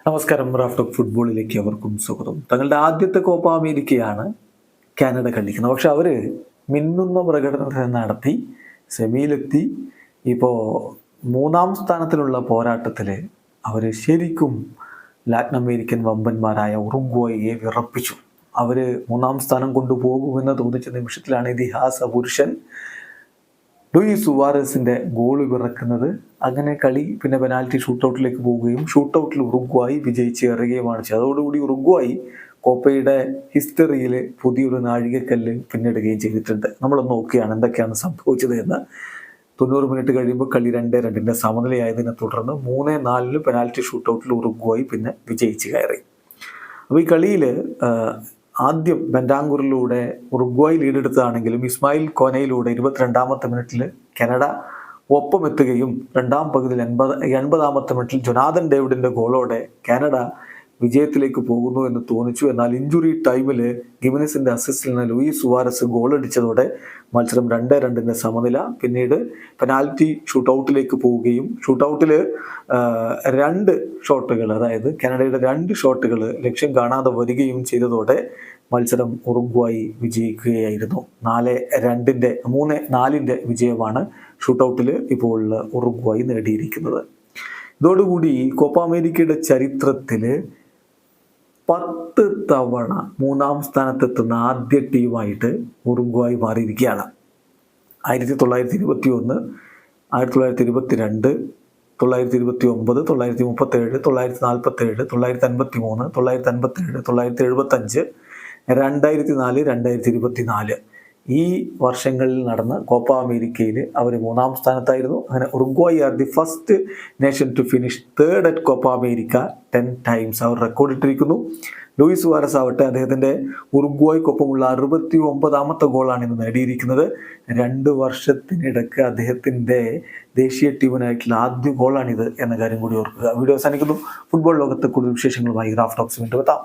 നമസ്കാരം. റാഫ്റ്റോക്ക് ഫുട്ബോളിലേക്ക് അവർക്കും സ്വാഗതം. തങ്ങളുടെ ആദ്യത്തെ കോപ്പ അമേരിക്കയാണ് കാനഡ കളിക്കുന്നത്. പക്ഷെ അവർ മിന്നുന്ന പ്രകടനം നടത്തി സെമിയിലെത്തി. ഇപ്പോൾ മൂന്നാം സ്ഥാനത്തിലുള്ള പോരാട്ടത്തിൽ അവർ ശരിക്കും ലാറ്റിൻ അമേരിക്കൻ വമ്പന്മാരായ ഉറുഗ്വായിയെ വിറപ്പിച്ചു. അവർ മൂന്നാം സ്ഥാനം കൊണ്ടുപോകുമെന്ന് തോന്നിച്ച നിമിഷത്തിലാണ് ഇതിഹാസ പുരുഷൻ ലൂയിസ് സുവാരസിൻ്റെ ഗോള് പിറക്കുന്നത്. അങ്ങനെ കളി പിന്നെ പെനാൽറ്റി ഷൂട്ടൗട്ടിലേക്ക് പോവുകയും ഷൂട്ടൗട്ടിൽ ഉറുഗ്വായി വിജയിച്ച് ഇറങ്ങുകയുമാണ് ചെയ്തത്. അതോടുകൂടി ഉറുഗ്വായി കോപ്പയുടെ ഹിസ്റ്ററിയിൽ പുതിയൊരു നാഴികക്കല്ല് പിന്നിടുകയും ചെയ്തിട്ടുണ്ട്. നമ്മളൊന്ന് നോക്കുകയാണ് എന്തൊക്കെയാണ് സംഭവിച്ചത് എന്ന്. 90 മിനിറ്റ് കഴിയുമ്പോൾ കളി 2-2 സമനിലയായതിനെ തുടർന്ന് 3-4 പെനാൽറ്റി ഷൂട്ടൗട്ടിൽ ഉറുഗ്വായി പിന്നെ വിജയിച്ച് കയറി. അപ്പോൾ ഈ കളിയിൽ ആദ്യം ബെൻഡാങ്കൂറിലൂടെ ഉറുഗ്വായി ലീഡെടുത്തതാണെങ്കിലും ഇസ്മായിൽ കോനയിലൂടെ 22ാമത്തെ മിനിറ്റിൽ കാനഡ ഒപ്പമെത്തുകയും രണ്ടാം പകുതിയിൽ 80ാമത്തെ മിനിറ്റിൽ ജൊനാഥൻ ഡേവിഡിൻ്റെ ഗോളോടെ കാനഡ വിജയത്തിലേക്ക് പോകുന്നു എന്ന് തോന്നിച്ചു. എന്നാൽ ഇഞ്ചുറി ടൈമിൽ ഗിമനിസിൻ്റെ അസിസ്റ്റിൽ നിന്ന് ലൂയിസ് സുവാരസ് ഗോളടിച്ചതോടെ മത്സരം 2-2 സമനില. പിന്നീട് പെനാൽറ്റി ഷൂട്ടൗട്ടിലേക്ക് പോവുകയും ഷൂട്ടൗട്ടിൽ 2 ഷോട്ടുകൾ, അതായത് കാനഡയുടെ 2 ഷോട്ടുകൾ ലക്ഷ്യം കാണാതെ വരികയും ചെയ്തതോടെ മത്സരം ഉറുഗ്വായി വിജയിക്കുകയായിരുന്നു. 3-4 വിജയമാണ് ഷൂട്ടൗട്ടിൽ ഇപ്പോൾ ഉറുഗ്വായി നേടിയിരിക്കുന്നത്. ഇതോടുകൂടി കോപ്പ അമേരിക്കയുടെ ചരിത്രത്തിൽ 10 തവണ മൂന്നാം സ്ഥാനത്തെത്തുന്ന ആദ്യ ടീമായിട്ട് ഉറുഗ്വായി മാറിയിരിക്കുകയാണ്. 1921, 1922, 1929, 1937, 1947, 1953, 1957, 1975, 2004, 2024 ഈ വർഷങ്ങളിൽ നടന്ന കോപ്പ അമേരിക്കയിൽ അവർ മൂന്നാം സ്ഥാനത്തായിരുന്നു. അങ്ങനെ Uruguay are the first nation to finish third at Copa America 10 times അവർ റെക്കോർഡിട്ടിരിക്കുന്നു. ലൂയിസ് സുവാരസ് ആവട്ടെ അദ്ദേഹത്തിൻ്റെ ഉറുഗ്വായ്ക്കൊപ്പമുള്ള 69ാമത്തെ ഗോളാണ് ഇന്ന് നേടിയിരിക്കുന്നത്. 2 വർഷത്തിനിടയ്ക്ക് അദ്ദേഹത്തിൻ്റെ ദേശീയ ടീമിനായിട്ടുള്ള ആദ്യ ഗോളാണിത് എന്ന കാര്യം കൂടി ഓർക്കുക. വീഡിയോ അവസാനിക്കുന്നു. ഫുട്ബോൾ ലോകത്തെ കൂടുതൽ വിശേഷങ്ങളുമായി റാഫ്റ്റോക്സ് വീണ്ടും എത്താം.